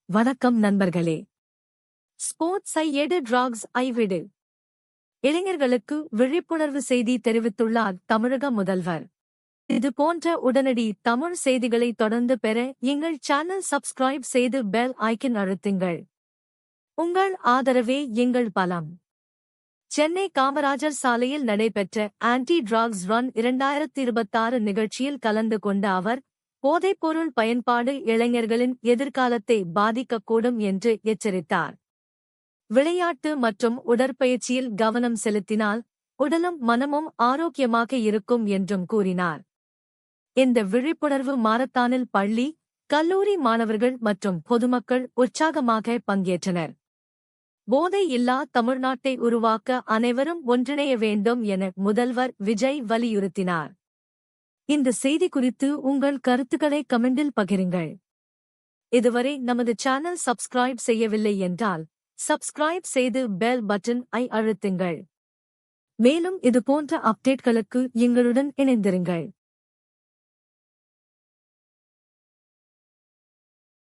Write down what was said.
வணக்கம் நண்பர்களே. ஸ்போர்ட்ஸை எடு, ட்ரக்ஸ் ஐ விடு. இளைஞர்களுக்கு விழிப்புணர்வு செய்தி தெரிவித்துள்ளார் தமிழக முதல்வர். இது போன்ற உடனடி தமிழ் செய்திகளை தொடர்ந்து பெற எங்கள் சேனல் சப்ஸ்கிரைப் செய்து பெல் ஐக்கன் அழுத்துங்கள். உங்கள் ஆதரவே எங்கள் பலம். சென்னை காமராஜர் சாலையில் நடைபெற்ற ஆன்டி ட்ரக்ஸ் ரன் 2026 நிகழ்ச்சியில் கலந்து கொண்ட அவர், போதைப்பொருள் பயன்பாடு இளைஞர்களின் எதிர்காலத்தை பாதிக்கக்கூடும் என்று எச்சரித்தார். விளையாட்டு மற்றும் உடற்பயிற்சியில் கவனம் செலுத்தினால் உடலும் மனமும் ஆரோக்கியமாக இருக்கும் என்றும் கூறினார். இந்த விழிப்புணர்வு மாரத்தானில் பள்ளி, கல்லூரி மாணவர்கள் மற்றும் பொதுமக்கள் உற்சாகமாக பங்கேற்றனர். போதை இல்லா தமிழ்நாட்டை உருவாக்க அனைவரும் ஒன்றிணைய வேண்டும் என முதல்வர் விஜய் வலியுறுத்தினார். இந்த செய்தி குறித்து உங்கள் கருத்துக்களை கமெண்டில் பகிருங்கள். இதுவரை நமது சேனல் சப்ஸ்கிரைப் செய்யவில்லை என்றால் சப்ஸ்கிரைப் செய்து பெல் பட்டன் ஐ அழுத்துங்கள். மேலும் இதுபோன்ற அப்டேட்களுக்கு எங்களுடன் இணைந்திருங்கள்.